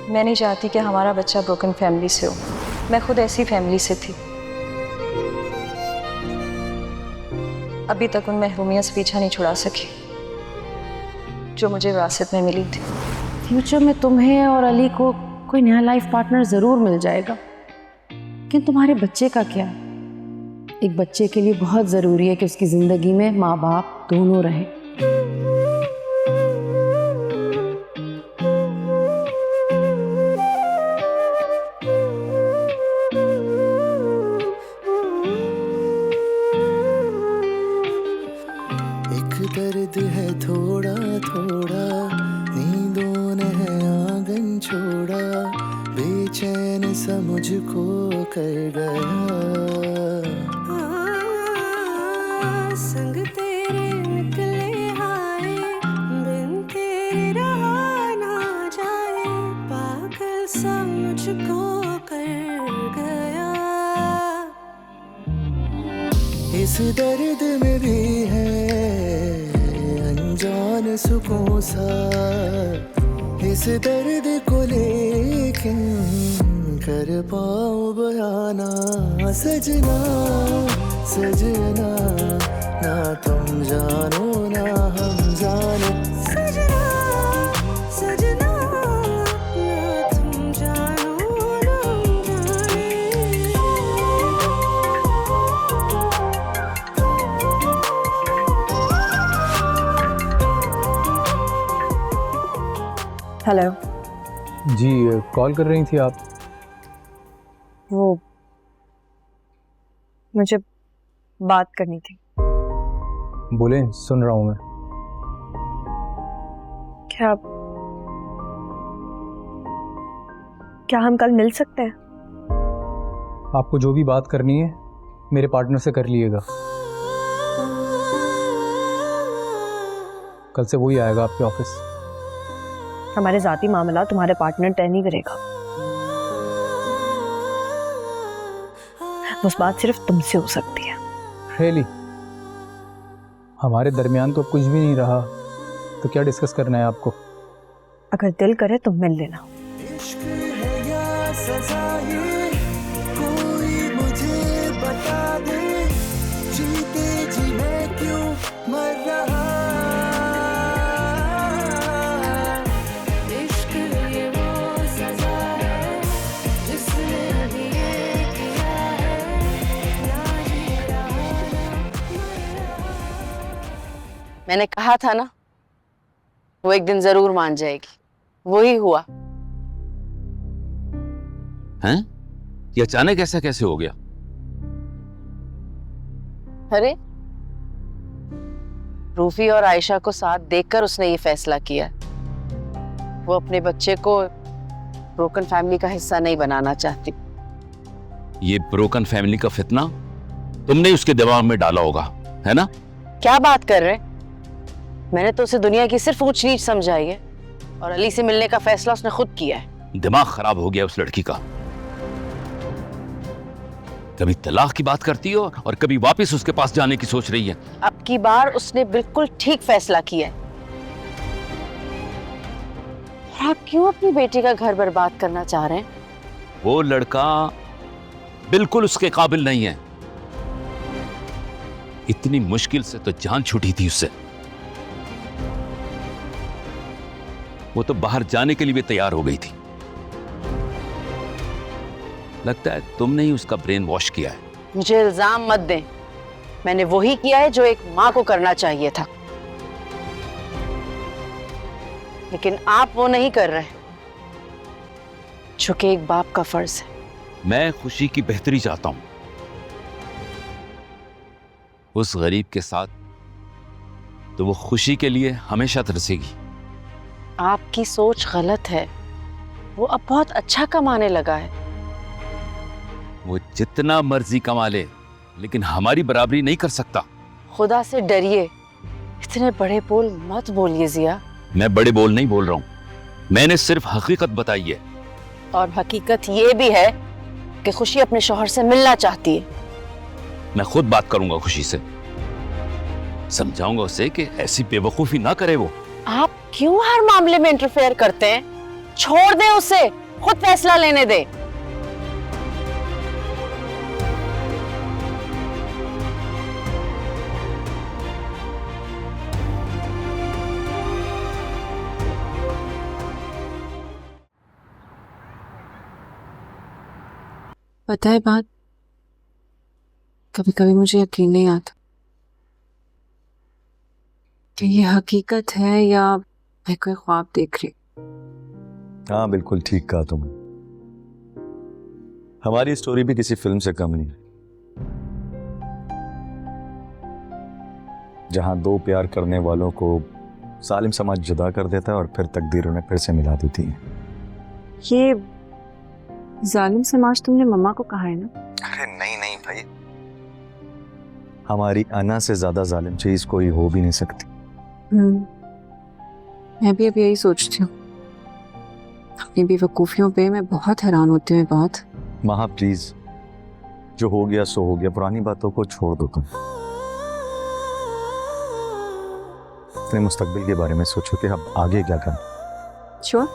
मैं नहीं चाहती कि हमारा बच्चा ब्रोकन फैमिली से हो। मैं खुद ऐसी फैमिली से थी। अभी तक उन महरूमियों से पीछा नहीं छुड़ा सकी जो मुझे विरासत में मिली थी। फ्यूचर में तुम्हें और अली को कोई नया लाइफ पार्टनर जरूर मिल जाएगा, लेकिन तुम्हारे बच्चे का क्या? एक बच्चे के लिए बहुत जरूरी है कि उसकी जिंदगी में माँ बाप दोनों रहें। दर्द है थोड़ा थोड़ा, नींदों ने है आंगन छोड़ा, बेचैन सा मुझको कर गया। संग तेरे निकले हाय, बिन तेरे रहा ना जाए, पागल सा मुझको कर गया। इस दर्द में भी है अनजान सुकून सा, इस दर्द को लेकिन कर पाऊं बयाना। सजना सजना, ना तुम जानो ना हम जाने। सजना सजना, ना तुम जानो ना हम जाने। हेलो जी, कॉल कर रही थी आप? वो मुझे बात करनी थी। बोले, सुन रहा हूँ मैं। क्या हम कल मिल सकते हैं? आपको जो भी बात करनी है मेरे पार्टनर से कर लिएगा। कल से वही आएगा आपके ऑफिस। हमारे जाती मामला तुम्हारे पार्टनर तय नहीं करेगा। उस बात सिर्फ तुमसे हो सकती है। रियली? हमारे दरमियान तो कुछ भी नहीं रहा, तो क्या डिस्कस करना है आपको? अगर दिल करे तो मिल लेना। इश्क है या सजा ये, कोई मुझे बता दे, जीते जी मैं क्यों मर रहा। इश्क ये वो सजा है जिसने अभी ये किया है, ना जी रहा ना मर रहा। मैंने कहा था ना, वो एक दिन जरूर मान जाएगी। वही हुआ। हैं? ये अचानक ऐसा कैसे हो गया? अरे, रूफी और आयशा को साथ देखकर उसने ये फैसला किया। वो अपने बच्चे को ब्रोकन फैमिली का हिस्सा नहीं बनाना चाहती। ये ब्रोकन फैमिली का फितना तुमने उसके दिमाग में डाला होगा, है ना? क्या बात कर रहे हैं? मैंने तो उसे दुनिया की सिर्फ ऊंच नीच समझाई है, और अली से मिलने का फैसला उसने खुद किया है। दिमाग खराब हो गया उस लड़की का। कभी तलाक की बात करती हो और कभी वापस उसके पास जाने की सोच रही है। अब की बार उसने बिल्कुल ठीक फैसला किया है। और आप क्यों अपनी बेटी का घर बर्बाद करना चाह रहे हैं? वो लड़का बिल्कुल उसके काबिल नहीं है। इतनी मुश्किल से तो जान छूटी थी उससे। वो तो बाहर जाने के लिए भी तैयार हो गई थी। लगता है तुमने ही उसका ब्रेन वॉश किया है। मुझे इल्जाम मत दें। मैंने वही किया है जो एक मां को करना चाहिए था, लेकिन आप वो नहीं कर रहे जो कि एक बाप का फर्ज है। मैं खुशी की बेहतरी चाहता हूं। उस गरीब के साथ तो वो खुशी के लिए हमेशा तरसेगी। आपकी सोच गलत है। वो अब बहुत अच्छा कमाने लगा है। वो जितना मर्जी कमा ले, लेकिन हमारी बराबरी नहीं कर सकता। खुदा से डरिए। इतने बड़े बोल मत बोलिए जिया। मैं बड़े बोल नहीं बोल रहा हूं, मैंने सिर्फ हकीकत बताई है। और हकीकत ये भी है कि खुशी अपने शौहर से मिलना चाहती है। मैं खुद बात करूंगा खुशी से, समझाऊंगा उसे कि ऐसी बेवकूफी ना करे वो। आप क्यों हर मामले में इंटरफेयर करते हैं? छोड़ दे उसे, खुद फैसला लेने दे। पता है बात, कभी कभी मुझे यकीन नहीं आता कि ये हकीकत है या मैं कोई ख्वाब देख रही। हाँ बिल्कुल ठीक कहा तुमने। हमारी स्टोरी भी किसी फिल्म से कम नहीं है, जहां दो प्यार करने वालों को सालिम समाज जुदा कर देता है और फिर तकदीर उन्हें फिर से मिला देती है। ये जालिम समाज तुमने मम्मा को कहा है ना? अरे नहीं नहीं भाई, हमारी अना से ज्यादा जालिम चीज कोई हो भी नहीं सकती। मैं भी अब यही सोचती हूँ। अपनी बेवकूफियों पे मैं बहुत हैरान होती हूँ। बात महा प्लीज, जो हो गया सो हो गया, पुरानी बातों को छोड़ दो तुम। अपने मुस्तकबिल के बारे में सोचो कि अब आगे क्या करना। श्योर,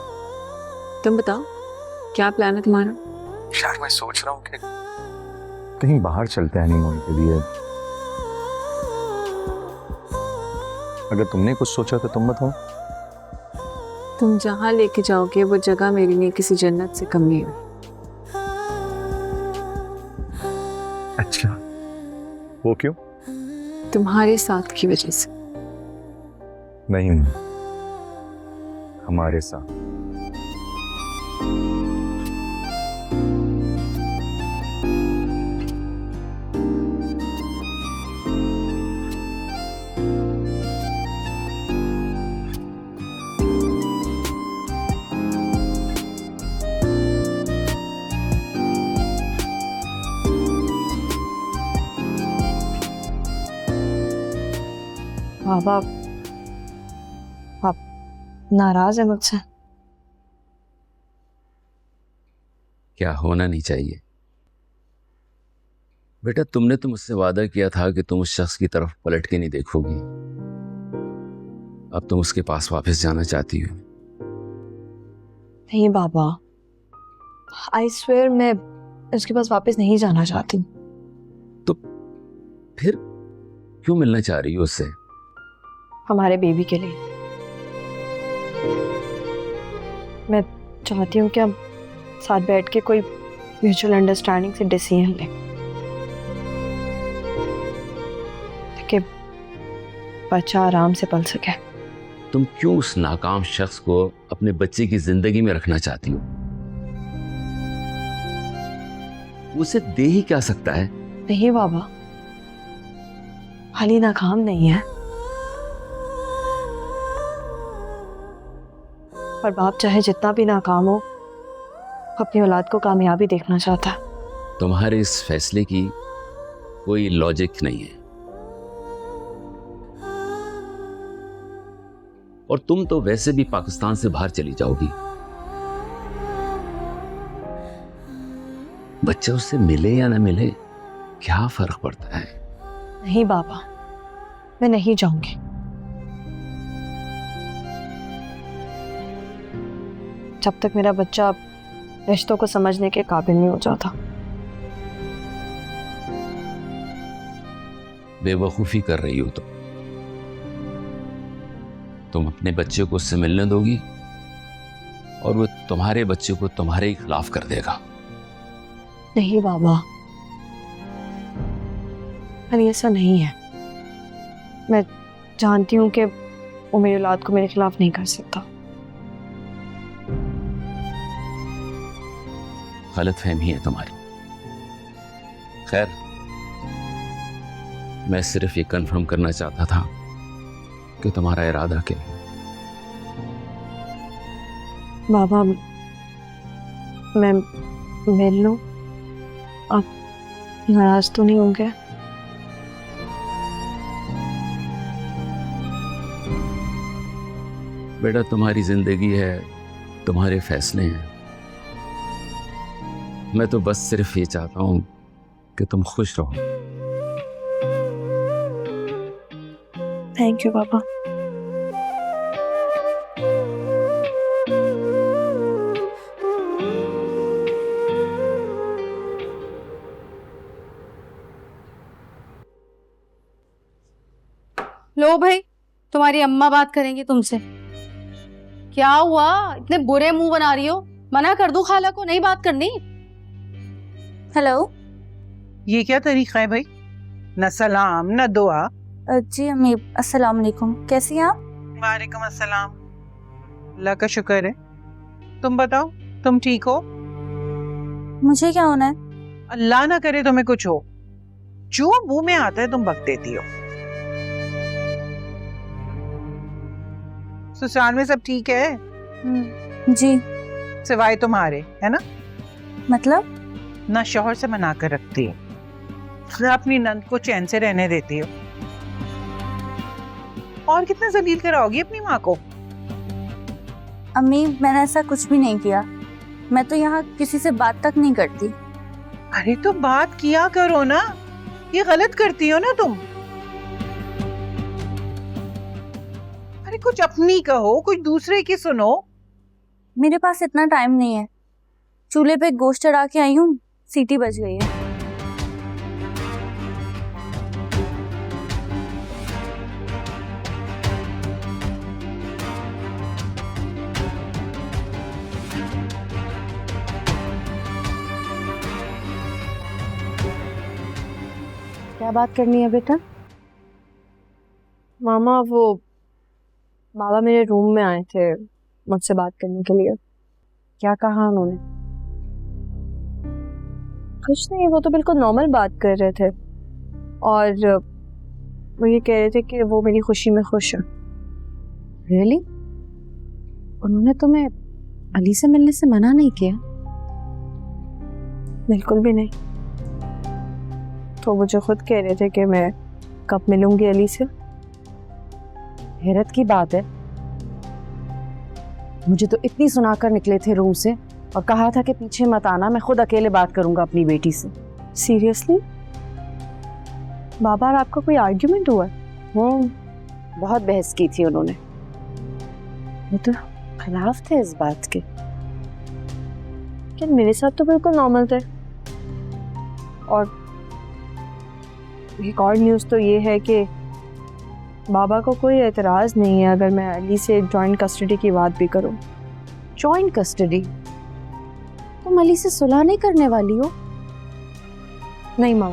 तुम बताओ क्या प्लान है तुम्हारा? यार मैं सोच रहा हूँ कि कहीं बाहर चलते हैं हनीमून के लिए। अगर तुमने कुछ सोचा तो तुम बताओ। तुम जहाँ लेके जाओगे वो जगह मेरे लिए किसी जन्नत से कम नहीं है। अच्छा, वो क्यों? तुम्हारे साथ की वजह से। नहीं, हमारे साथ। बाबा, आप नाराज है मुझसे? क्या होना नहीं चाहिए बेटा, तुमने तो मुझसे वादा किया था कि तुम उस शख्स की तरफ पलट के नहीं देखोगी। अब तुम उसके पास वापस जाना चाहती हो। नहीं बाबा, आई स्वेयर मैं उसके पास वापस नहीं जाना चाहती। तो फिर क्यों मिलना चाह रही हो उससे? हमारे बेबी के लिए। मैं चाहती हूँ कि हम साथ बैठ के कोई म्यूचुअल अंडरस्टैंडिंग से डिसीजन लें, ताकि बच्चा आराम से पल सके। तुम क्यों उस नाकाम शख्स को अपने बच्चे की जिंदगी में रखना चाहती हो? उसे दे ही क्या सकता है? नहीं बाबा, खाली नाकाम नहीं है, पर बाप चाहे जितना भी नाकाम हो, अपनी औलाद को कामयाबी देखना चाहता है। तुम्हारे इस फैसले की कोई लॉजिक नहीं है, और तुम तो वैसे भी पाकिस्तान से बाहर चली जाओगी। बच्चा उससे मिले या ना मिले, क्या फर्क पड़ता है? नहीं बाबा, मैं नहीं जाऊंगी। जब तक मेरा बच्चा रिश्तों को समझने के काबिल नहीं हो जाता। बेवकूफी कर रही हो तुम अपने बच्चे को उससे मिलने दोगी और वो तुम्हारे बच्चे को तुम्हारे ही खिलाफ कर देगा। नहीं बाबा, अरे ऐसा नहीं है। मैं जानती हूँ कि वो मेरी औलाद को मेरे खिलाफ नहीं कर सकता। गलतफहमी है तुम्हारी। खैर, मैं सिर्फ ये कंफर्म करना चाहता था कि तुम्हारा इरादा क्या है। बाबा, मैं मिल लूं? आप नाराज तो नहीं होंगे? बेटा, तुम्हारी जिंदगी है, तुम्हारे फैसले हैं। मैं तो बस सिर्फ ये चाहता हूं कि तुम खुश रहो। थैंक यू बाबा। लो भाई, तुम्हारी अम्मा बात करेंगी तुमसे। क्या हुआ, इतने बुरे मुंह बना रही हो? मना कर दूं खाला को, नहीं बात करनी? हेलो। ये क्या तरीका है भाई, न सलाम न दुआ। जी अम्मी, अस्सलाम वालेकुम। कैसी हैं आप? वालेकुम अस्सलाम। अल्लाह का शुक्र है। तुम बताओ, तुम ठीक हो? मुझे क्या होना है? अल्लाह ना करे तुम्हें कुछ हो। जो मुंह में आता है तुम बक देती हो। ससुराल में सब ठीक है? जी। सिवाय तुम्हारे, है ना? मतलब? ना शौहर से मना कर रखती है, ना अपनी नंद को चैन से रहने देती हो। और कितना जलील कराओगी अपनी माँ को? अम्मी, मैंने ऐसा कुछ भी नहीं किया। मैं तो यहाँ किसी से बात तक नहीं करती। अरे तो बात किया करो ना, ये गलत करती हो ना तुम। अरे कुछ अपनी कहो, कुछ दूसरे की सुनो। मेरे पास इतना टाइम नहीं है। चूल्हे पे गोश्त चढ़ा के आई हूँ, सीटी बज गई है। क्या बात करनी है बेटा? मामा, वो बाबा मेरे रूम में आए थे मुझसे बात करने के लिए। क्या कहा उन्होंने? कुछ नहीं, वो तो बिल्कुल नॉर्मल बात कर रहे थे और वो ये कह रहे थे कि वो मेरी खुशी में खुश है। रियली? उन्होंने तुम्हें अली से मिलने से मना नहीं किया? बिल्कुल भी नहीं। तो मुझे खुद कह रहे थे कि मैं कब मिलूंगी अली से। हैरत की बात है, मुझे तो इतनी सुनाकर निकले थे रूम से और कहा था कि पीछे मत आना, मैं खुद अकेले बात करूंगा अपनी बेटी से। सीरियसली? बाबा और आपका कोई आर्ग्यूमेंट हुआ? बहुत बहस की थी उन्होंने। वो तो खिलाफ थे इस बात के। क्या मेरे साथ तो बिल्कुल नॉर्मल थे। और एक और न्यूज़ तो ये है कि बाबा को कोई एतराज़ नहीं है अगर मैं अली से जॉइंट कस्टडी की बात भी करूं। Joint custody? तुम अली से सुलह नहीं करने वाली हो? नहीं माँ,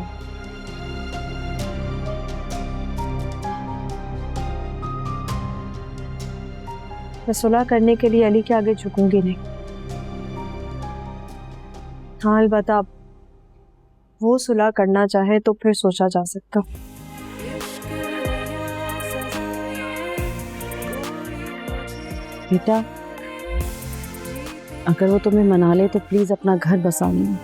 मैं सुलह करने के लिए अली के आगे झुकूंगी नहीं। हाँ, अलबत्ता वो सुलह करना चाहे तो फिर सोचा जा सकता। बेटा, अगर वो तुम्हें मना ले तो प्लीज अपना घर बसा लो।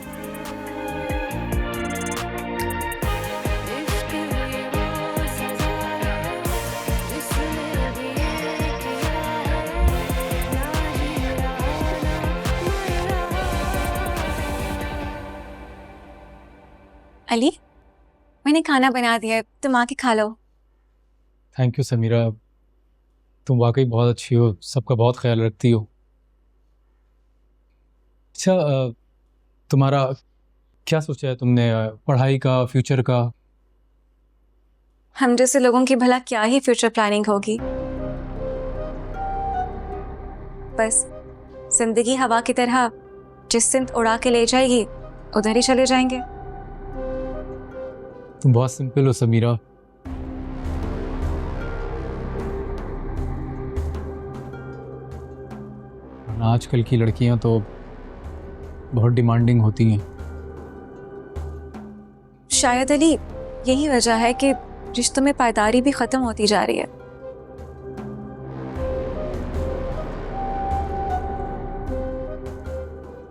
अली, मैंने खाना बना दिया है, तुम आके खा लो। थैंक यू समीरा, तुम वाकई बहुत अच्छी हो, सबका बहुत ख्याल रखती हो। अच्छा, तुम्हारा क्या सोचा है तुमने पढ़ाई का, फ्यूचर का? हम जैसे लोगों की भला क्या ही फ्यूचर प्लानिंग होगी। बस जिंदगी हवा की तरह जिस सिमत उड़ा के ले जाएगी उधर ही चले जाएंगे। तुम बहुत सिंपल हो समीरा। आजकल की लड़कियां तो बहुत डिमांडिंग होती हैं। शायद अली यही वजह है कि रिश्तों में पायदारी भी खत्म होती जा रही है।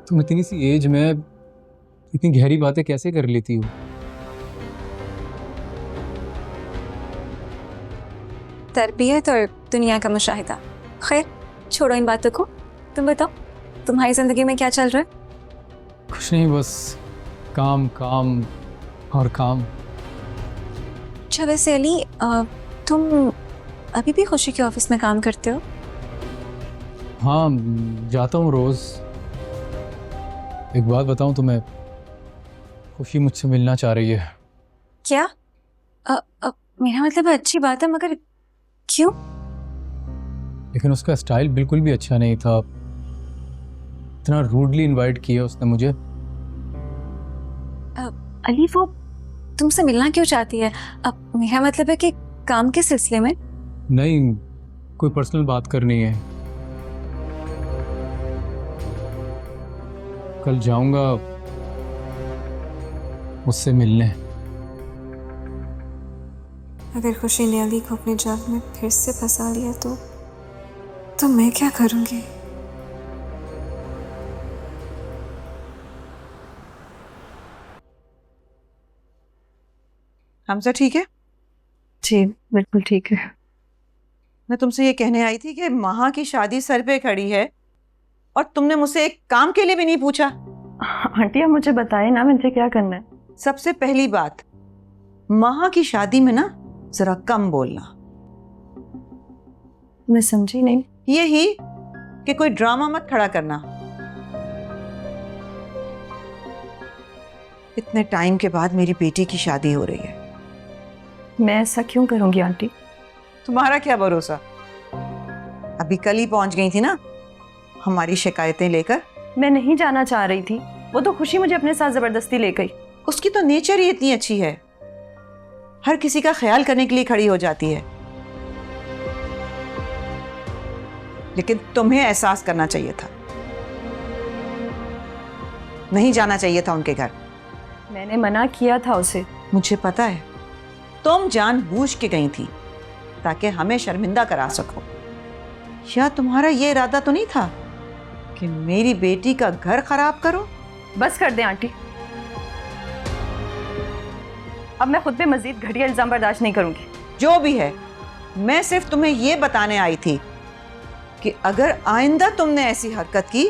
तुम इतनी सी एज में इतनी गहरी बातें कैसे कर लेती हो? तरबियत और दुनिया का मुशाहिदा। खैर छोड़ो इन बातों को, तुम बताओ तुम्हारी जिंदगी में क्या चल रहा है? कुछ नहीं, बस काम काम और काम। अच्छा वैसे अली, तुम अभी भी खुशी के ऑफिस में काम करते हो? हाँ, जाता हूँ रोज़। एक बात बताऊँ तुम्हें, खुशी मुझसे मिलना चाह रही है। क्या? मेरा मतलब अच्छी बात है, मगर क्यों? लेकिन उसका स्टाइल बिल्कुल भी अच्छा नहीं था। इतना रूडली इनवाइट किया उसने मुझे। अली वो तुमसे मिलना क्यों चाहती है? अब मेरा मतलब है कि काम के सिलसिले में। नहीं, कोई पर्सनल बात करनी है। कल जाऊंगा उससे मिलने। अगर खुशी ने अली को अपने जाल में फिर से फंसा लिया तो मैं क्या करूंगी? हमजा ठीक है? जी बिल्कुल ठीक है। मैं तुमसे ये कहने आई थी कि महा की शादी सर पे खड़ी है और तुमने मुझसे एक काम के लिए भी नहीं पूछा। आंटी आप मुझे बताएं ना मुझे क्या करना है। सबसे पहली बात, महा की शादी में ना जरा कम बोलना। मैं समझी नहीं। यही कि कोई ड्रामा मत खड़ा करना। इतने टाइम के बाद मेरी बेटी की शादी हो रही है। मैं ऐसा क्यों करूंगी आंटी? तुम्हारा क्या भरोसा? अभी कल ही पहुंच गई थी ना हमारी शिकायतें लेकर। मैं नहीं जाना चाह रही थी, वो तो खुशी मुझे अपने साथ जबरदस्ती ले गई। उसकी तो नेचर ही इतनी अच्छी है, हर किसी का ख्याल करने के लिए खड़ी हो जाती है। लेकिन तुम्हें एहसास करना चाहिए था, नहीं जाना चाहिए था उनके घर। मैंने मना किया था उसे। मुझे पता है, तुम जानबूझ के गई थी ताकि हमें शर्मिंदा करा सको। या तुम्हारा ये इरादा तो नहीं था कि मेरी बेटी का घर खराब करो? बस कर दे आंटी, अब मैं खुद पे मजीद घटिया इल्जाम बर्दाश्त नहीं करूंगी। जो भी है, मैं सिर्फ तुम्हें ये बताने आई थी कि अगर आइंदा तुमने ऐसी हरकत की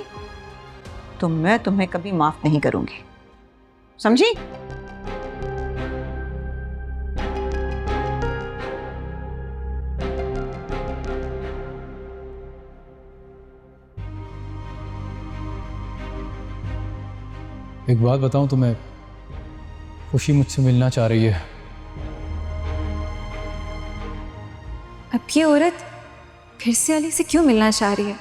तो मैं तुम्हें कभी माफ नहीं करूंगी, समझी? एक बात बताऊं तुम्हें, खुशी मुझसे मिलना चाह रही है। अब ये औरत फिर से अली से क्यों मिलना चाह रही है?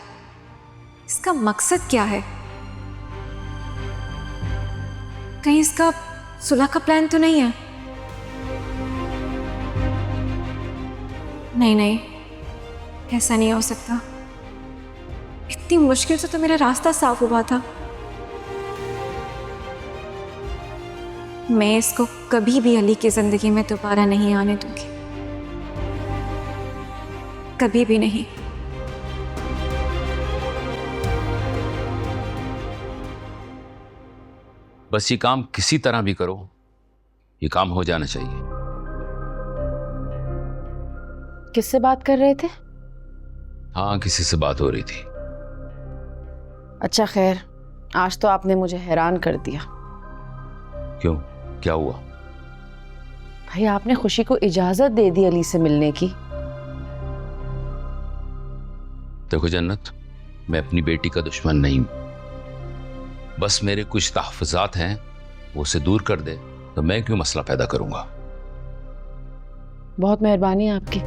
इसका मकसद क्या है? कहीं इसका सुलह का प्लान तो नहीं है? नहीं, ऐसा नहीं हो सकता। इतनी मुश्किल से तो मेरा रास्ता साफ हुआ था। मैं इसको कभी भी अली की जिंदगी में दोबारा नहीं आने दूंगी, कभी भी नहीं। बस ये काम किसी तरह भी करो, ये काम हो जाना चाहिए। किससे बात कर रहे थे? हाँ, किसी से बात हो रही थी। अच्छा खैर, आज तो आपने मुझे हैरान कर दिया। क्यों, क्या हुआ? भाई आपने खुशी को इजाजत दे दी अली से मिलने की। देखो जन्नत, मैं अपनी बेटी का दुश्मन नहीं हूं। बस मेरे कुछ तहफ़्फ़ुज़ात हैं, वो उसे दूर कर दे तो मैं क्यों मसला पैदा करूंगा। बहुत मेहरबानी आपकी।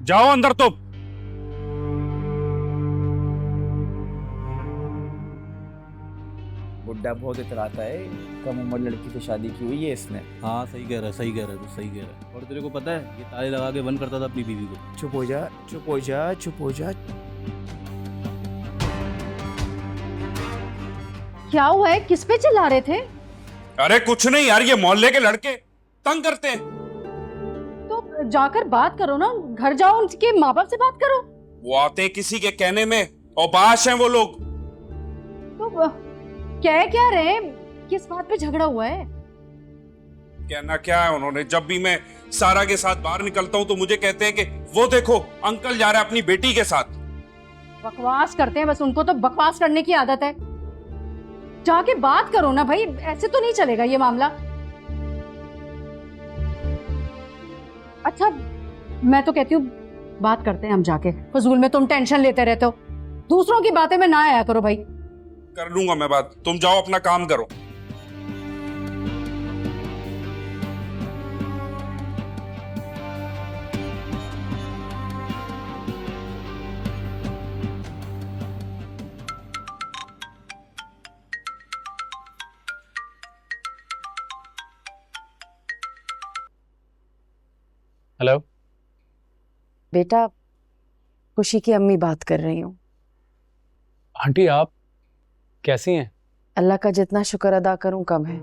जाओ अंदर। तो बुड्ढा बहुत इतराता है, कम उम्र लड़की से शादी की हुई है इसने। हाँ सही कह रहा है, सही कह रहा है, तू सही कह रहा है। और तेरे को पता है, ये ताले लगा के बंद करता था अपनी बीवी को। चुप हो जा, चुप हो जा, चुप हो जा। क्या हुआ है? किस पे चिल्ला रहे थे? अरे कुछ नहीं यार, ये मोहल्ले के लड़के तंग करते हैं। तो जाकर बात करो ना, घर जाओ, उनके माँ बाप से बात करो। वो आते किसी के कहने में और बाश हैं वो लोग। तो क्या रहे? किस बात पे झगड़ा हुआ है? कहना क्या है उन्होंने, जब भी मैं सारा के साथ बाहर निकलता हूँ तो मुझे कहते हैं कि वो देखो अंकल जा रहा है अपनी बेटी के साथ। बकवास करते हैं, बस उनको तो बकवास करने की आदत है। जाके बात करो ना भाई, ऐसे तो नहीं चलेगा ये मामला। अच्छा मैं तो कहती हूँ बात करते हैं हम जाके, फजूल में तुम टेंशन लेते रहते हो, दूसरों की बातें में ना आया करो भाई। कर लूंगा मैं बात, तुम जाओ अपना काम करो। हेलो बेटा, खुशी की अम्मी बात कर रही हूँ। आंटी आप कैसी हैं? अल्लाह का जितना शुक्र अदा करूँ कम है।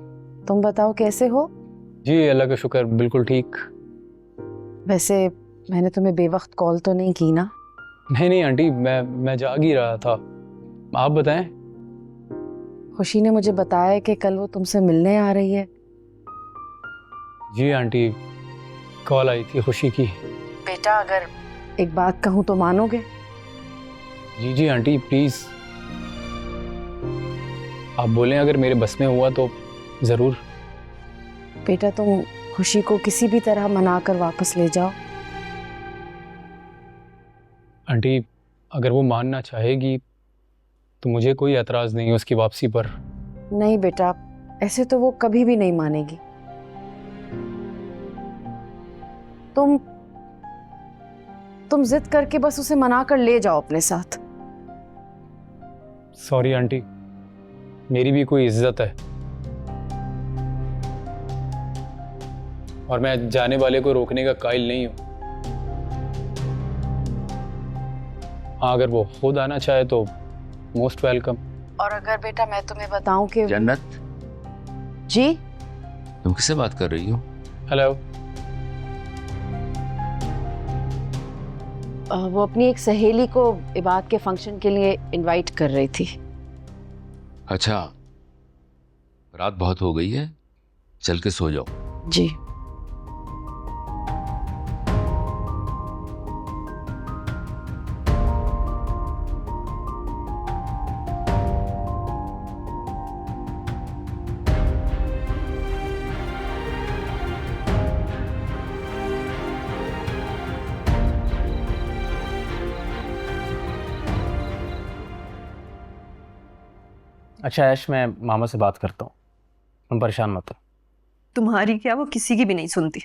तुम बताओ कैसे हो? जी अल्लाह का शुक्र, बिल्कुल ठीक। वैसे मैंने तुम्हें बेवक्त कॉल तो नहीं की ना? नहीं नहीं आंटी, मैं जाग ही रहा था। आप बताएं। खुशी ने मुझे बताया कि कल वो तुमसे मिलने आ रही है। जी आंटी, कॉल आई थी खुशी की। बेटा अगर एक बात कहूँ तो मानोगे? जी जी आंटी प्लीज, आप बोलें, अगर मेरे बस में हुआ तो जरूर। बेटा तुम खुशी को किसी भी तरह मनाकर वापस ले जाओ। आंटी अगर वो मानना चाहेगी तो मुझे कोई एतराज़ नहीं है उसकी वापसी पर। नहीं बेटा, ऐसे तो वो कभी भी नहीं मानेगी। तुम जिद करके बस उसे मना कर ले जाओ अपने साथ। सॉरी आंटी, मेरी भी कोई इज्जत है और मैं जाने वाले को रोकने का कायल नहीं हूं। हाँ अगर वो खुद आना चाहे तो मोस्ट वेलकम। और अगर बेटा मैं तुम्हें बताऊं कि जन्नत जी, तुम किससे बात कर रही हो? हेलो। वो अपनी एक सहेली को इबाद के फंक्शन के लिए इनवाइट कर रही थी। अच्छा, रात बहुत हो गई है, चल के सो जाओ। जी। अच्छा ऐश, मैं मामा से बात करता हूँ, तुम परेशान मत हो। तुम्हारी क्या, वो किसी की भी नहीं सुनती।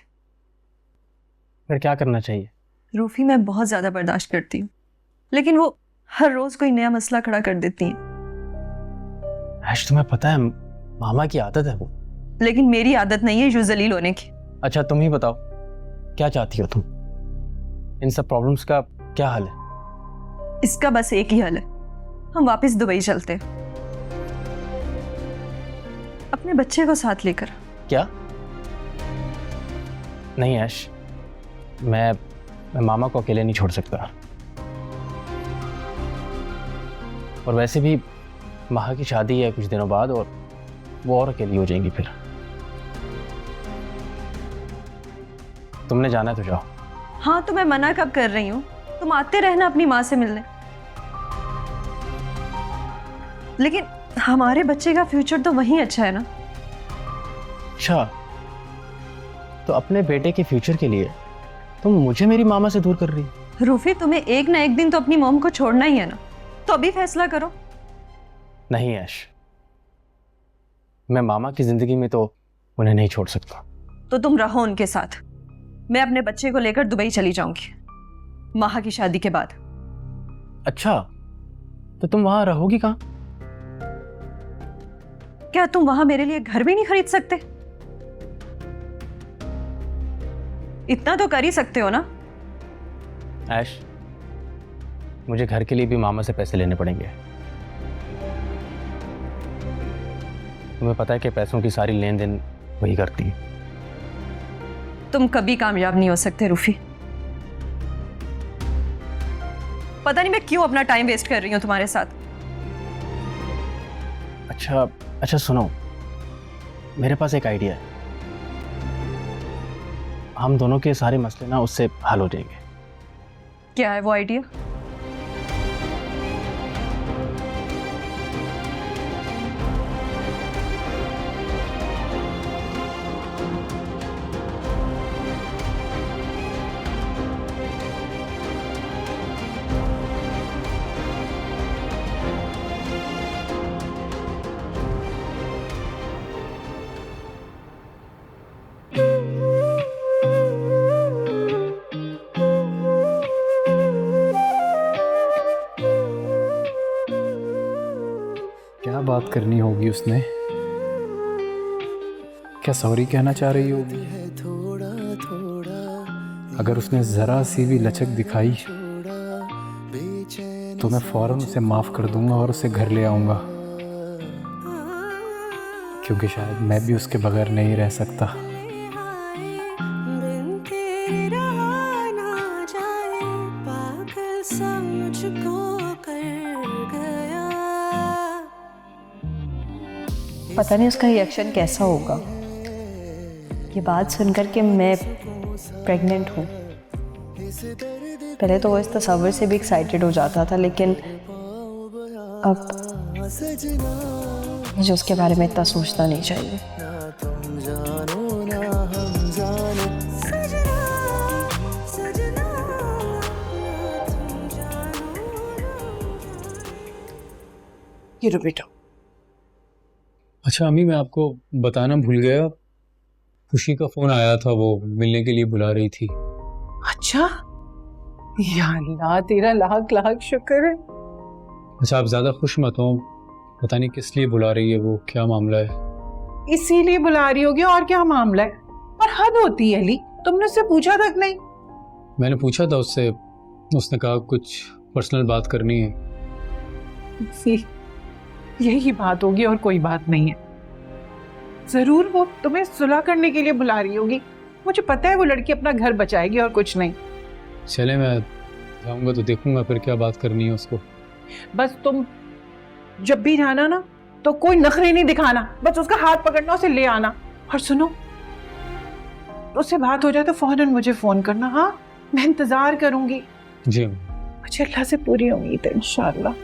फिर क्या करना चाहिए? रूफी मैं बहुत ज़्यादा बर्दाश्त करती हूँ, लेकिन वो हर रोज़ कोई नया मसला खड़ा कर देती हैं। ऐश तुम्हें पता है मामा की आदत है वो। लेकिन मेरी आदत नहीं है यूं जलील होने की। अच्छा तुम ही बताओ, क्या चाहती हो तुम? इन सब प्रॉब्लम्स का क्या हल है? इसका बस एक ही हल है, हम वापस दुबई चलते हैं अपने बच्चे को साथ लेकर। क्या? नहीं ऐश, मैं मामा को अकेले नहीं छोड़ सकता। और वैसे भी माहा की शादी है कुछ दिनों बाद और वो और अकेली हो जाएंगी फिर। तुमने जाना है तो जाओ। हाँ तो मैं मना कब कर रही हूँ, तुम आते रहना अपनी माँ से मिलने। लेकिन हमारे बच्चे का फ्यूचर तो वहीं अच्छा है ना। अच्छा, तो अपने बेटे के फ्यूचर के लिए तुम मुझे मेरी मामा से दूर कर रही? रूफी तुम्हें एक ना एक दिन तो अपनी मॉम को छोड़ना ही है ना, तो अभी फैसला करो। नहीं ऐश, मैं मामा की जिंदगी में तो उन्हें नहीं छोड़ सकता। तो तुम रहो उनके साथ, मैं अपने बच्चे को लेकर दुबई चली जाऊंगी माहा की शादी के बाद। अच्छा, तो तुम वहां रहोगी कहाँ? क्या तुम वहां मेरे लिए घर भी नहीं खरीद सकते? इतना तो कर ही सकते हो ना। ऐश, मुझे घर के लिए भी मामा से पैसे लेने पड़ेंगे। तुम्हें पता है कि पैसों की सारी लेन देन वही करती है। तुम कभी कामयाब नहीं हो सकते रूफी। पता नहीं मैं क्यों अपना टाइम वेस्ट कर रही हूं तुम्हारे साथ। अच्छा सुनो, मेरे पास एक आइडिया है। हम दोनों के सारे मसले ना उससे हल हो जाएंगे। क्या है वो आइडिया? बात करनी होगी उसने? क्या सॉरी कहना चाह रही होगी? अगर उसने ज़रा सी भी लचक दिखाई तो मैं फ़ौरन उसे माफ़ कर दूंगा और उसे घर ले आऊँगा, क्योंकि शायद मैं भी उसके बगैर नहीं रह सकता। बिन तेरे रहा ना जाए, पागल सा मुझको कर गया। पता नहीं उसका रिएक्शन कैसा होगा ये बात सुनकर कि मैं प्रेग्नेंट हूँ। पहले तो वो इस तस्वर से भी एक्साइटेड हो जाता था, लेकिन अब मुझे उसके बारे में इतना सोचना नहीं चाहिए। ये लो बेटा। अच्छा अम्मी, मैं आपको बताना भूल गया, खुशी का फ़ोन आया था, वो मिलने के लिए बुला रही थी। अच्छा, या अल्लाह तेरा लाख लाख शुक्र है। अच्छा आप ज़्यादा खुश मत हो, पता नहीं किस लिए बुला रही है, वो क्या मामला है? इसीलिए बुला रही होगी, और क्या मामला है? और हद होती है अली, तुमने उससे पूछा तक नहीं? मैंने पूछा था उससे, उसने कहा कुछ पर्सनल बात करनी है। यही बात होगी और कोई बात नहीं है। जरूर वो तुम्हें सुलह करने के लिए बुला रही होगी। मुझे पता है वो लड़की अपना घर बचाएगी और कुछ नहीं। चले मैं जाऊंगा तो देखूंगा फिर क्या बात करनी है उसको। बस तुम जब भी जाना ना तो कोई नखरे नहीं दिखाना, बस उसका हाथ पकड़ना, उसे ले आना। और सुनो, उससे बात हो जाए तो फौरन मुझे फोन करना। हाँ, मैं इंतजार करूंगी। जी मुझे अल्लाह से पूरी उम्मीद है, इंशाअल्लाह।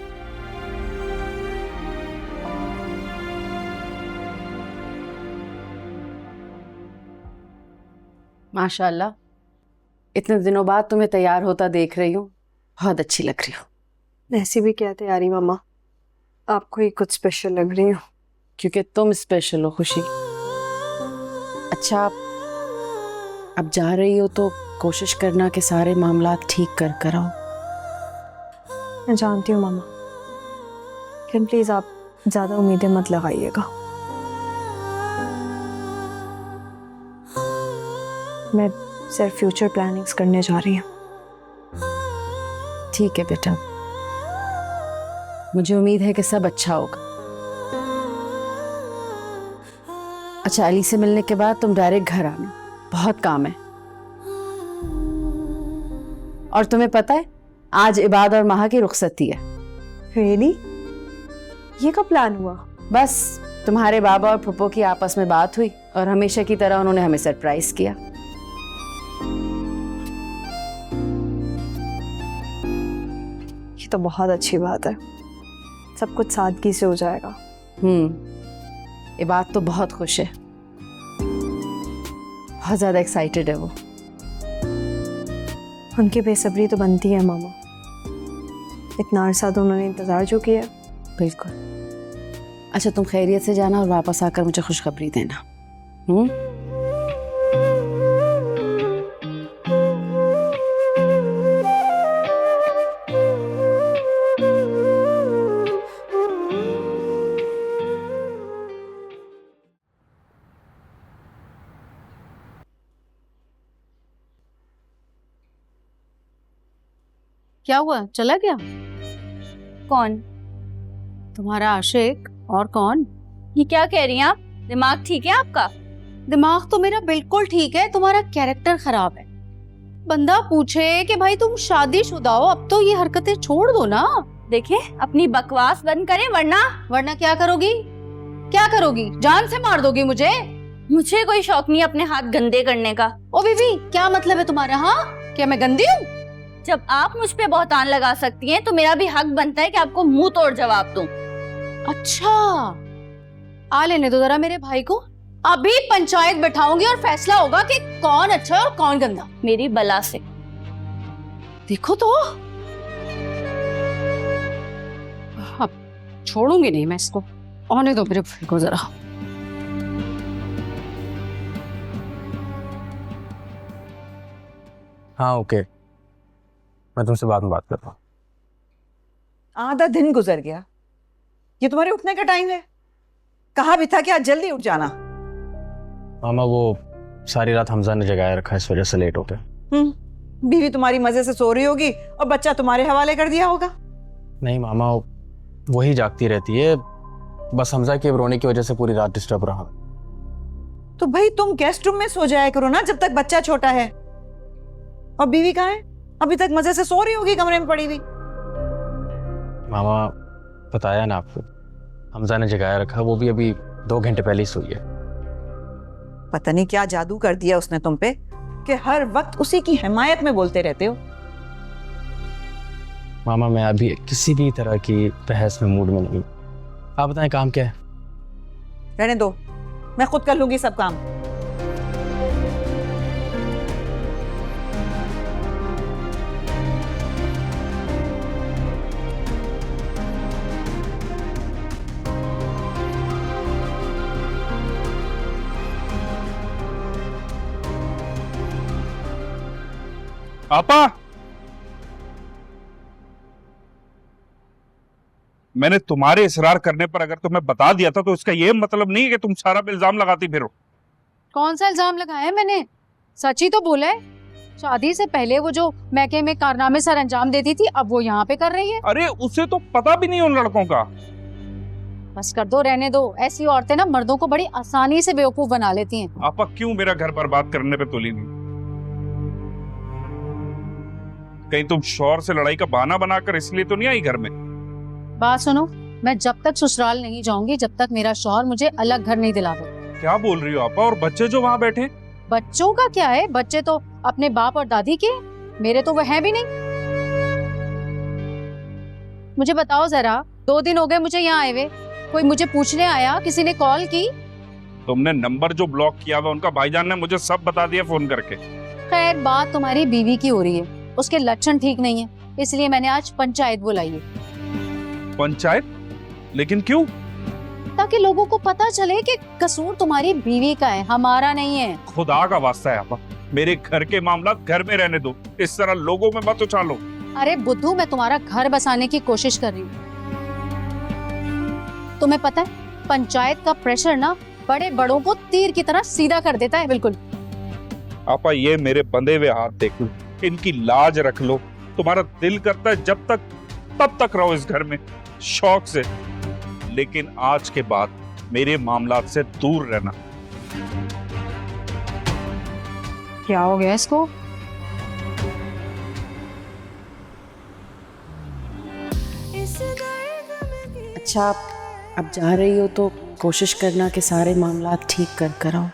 माशाल्लाह, इतने दिनों बाद तुम्हें तैयार होता देख रही हूँ, बहुत अच्छी लग रही हो। ऐसी भी क्या तैयारी मामा, आपको ही कुछ स्पेशल लग रही हो। क्योंकि तुम स्पेशल हो खुशी। अच्छा अब जा रही हो तो कोशिश करना कि सारे मामला ठीक कर आओ। मैं जानती हूँ मामा, लेकिन प्लीज़ आप ज़्यादा उम्मीदें मत लगाइएगा। मैं सिर्फ फ्यूचर प्लानिंग्स करने जा रही हूँ। ठीक है बेटा, मुझे उम्मीद है कि सब अच्छा होगा। अच्छा अली से मिलने के बाद तुम डायरेक्ट घर आना, बहुत काम है। और तुम्हें पता है आज इबाद और माहा की रुखसती है। रियली? ये कब प्लान हुआ? बस तुम्हारे बाबा और पप्पो की आपस में बात हुई और हमेशा की तरह उन्होंने हमें सरप्राइज किया। ये तो बहुत अच्छी बात है, सब कुछ सादगी से हो जाएगा। ये बात तो बहुत खुश है, बहुत ज्यादा एक्साइटेड है वो। उनकी बेसब्री तो बनती है मामा, इतना अरसा तो उन्होंने इंतजार जो किया। बिल्कुल। अच्छा तुम खैरियत से जाना और वापस आकर मुझे खुशखबरी देना। क्या हुआ, चला गया? कौन? तुम्हारा आशिक। और कौन? ये क्या कह रही हैं आप? दिमाग ठीक है आपका? दिमाग तो मेरा बिल्कुल ठीक है, तुम्हारा कैरेक्टर खराब है। बंदा पूछे कि भाई तुम शादीशुदा हो, अब तो ये हरकतें छोड़ दो ना। देखिए अपनी बकवास बंद करें, वरना क्या करोगी? क्या करोगी? जान से मार दोगी मुझे? मुझे कोई शौक नहीं अपने हाथ गंदे करने का। ओ बीबी, क्या मतलब है तुम्हारा? हाँ, क्या मैं गंदी हूँ? जब आप मुझ पे बहुतान लगा सकती हैं तो मेरा भी हक बनता है कि आपको मुंह तोड़ जवाब दूं। अच्छा, आ लेने दो जरा मेरे भाई को, अभी पंचायत बैठाऊंगी और फैसला होगा कि कौन अच्छा है और कौन गंदा। मेरी बला से देखो तो, अब छोड़ूंगी नहीं मैं इसको। आने दो मेरे भाई को जरा। हाँ ओके, मैं तुमसे बाद में बात करता हूँ। आधा दिन गुजर गया, ये तुम्हारे उठने का टाइम है। कहा भी था कि आज जल्दी उठ जाना। मामा वो सारी रात हमजा ने जगाया रखा, इस वजह से लेट हो गए। बीवी तुम्हारी मजे से सो रही होगी और बच्चा तुम्हारे हवाले कर दिया होगा। नहीं मामा, वही जागती रहती है, बस हमजा के रोने की वजह से पूरी रात डिस्टर्ब रहा। तो भाई तुम गेस्ट रूम में सो जाया करो ना जब तक बच्चा छोटा है। और बीवी कहाँ है? अभी तक मजे से सो रही होगी कमरे में पड़ी हुई। मामा बताया ना आपको, हमजा ने जगाया रखा, वो भी अभी 2 घंटे पहले ही सोई है। पता नहीं क्या जादू कर दिया उसने तुम पे कि हर वक्त उसी की हिमायत में बोलते रहते हो। मामा मैं अभी किसी भी तरह की बहस में मूड में नहीं। आप बताएं काम क्या है? रहने दो, मैं खुद कर लूंगी सब काम। आपा, मैंने तुम्हारे इसरार करने पर अगर तुम्हें बता दिया था तो इसका यह मतलब नहीं है कि तुम सारा इल्जाम लगाती फिरो। कौन सा इल्जाम लगाया है मैंने? सच ही तो बोला है। शादी से पहले वो जो मैके में कारनामे सर अंजाम देती थी, अब वो यहाँ पे कर रही है। अरे उसे तो पता भी नहीं उन लड़कों का। बस कर दो, रहने दो। ऐसी औरतें ना मर्दों को बड़ी आसानी से बेवकूफ बना लेती हैं। आपा क्यों मेरा घर बर्बाद करने पे तुली नहीं? कहीं तुम शौहर से लड़ाई का बहाना बनाकर इसलिए तो नहीं आई घर में? बात सुनो, मैं जब तक ससुराल नहीं जाऊंगी जब तक मेरा शौहर मुझे अलग घर नहीं दिलाता। क्या बोल रही हो आपा? और बच्चे जो वहां बैठे? बच्चों का क्या है? बच्चे तो अपने बाप और दादी के, मेरे तो वो हैं भी नहीं। मुझे बताओ जरा, 2 दिन हो गए मुझे यहाँ आए हुए, कोई मुझे पूछने आया? किसी ने कॉल की? तुमने नंबर जो ब्लॉक किया था उनका भाईजान ने मुझे सब बता दिया फोन करके। खैर, बात तुम्हारी बीवी की हो रही है, उसके लक्षण ठीक नहीं है, इसलिए मैंने आज पंचायत बुलाई है। पंचायत? लेकिन क्यों? ताकि लोगों को पता चले कि कसूर तुम्हारी बीवी का है, हमारा नहीं है। खुदा का वास्ता है आपा, मेरे घर के मामला घर में रहने दो, इस तरह लोगों में मत उछालो। अरे बुद्धू, मैं तुम्हारा घर बसाने की कोशिश कर रही हूँ। तुम्हें पता है, पंचायत का प्रेशर ना बड़े बड़ों को तीर की तरह सीधा कर देता है। बिल्कुल। आपा ये मेरे बंधे हुए हाथ देख लो, इनकी लाज रख लो। तुम्हारा दिल करता है जब तक तब तक रहो इस घर में शौक से, लेकिन आज के बाद मेरे मामलात से दूर रहना। क्या हो गया इसको? अच्छा, अब जा रही हो तो कोशिश करना कि सारे मामला ठीक कर कर आओ।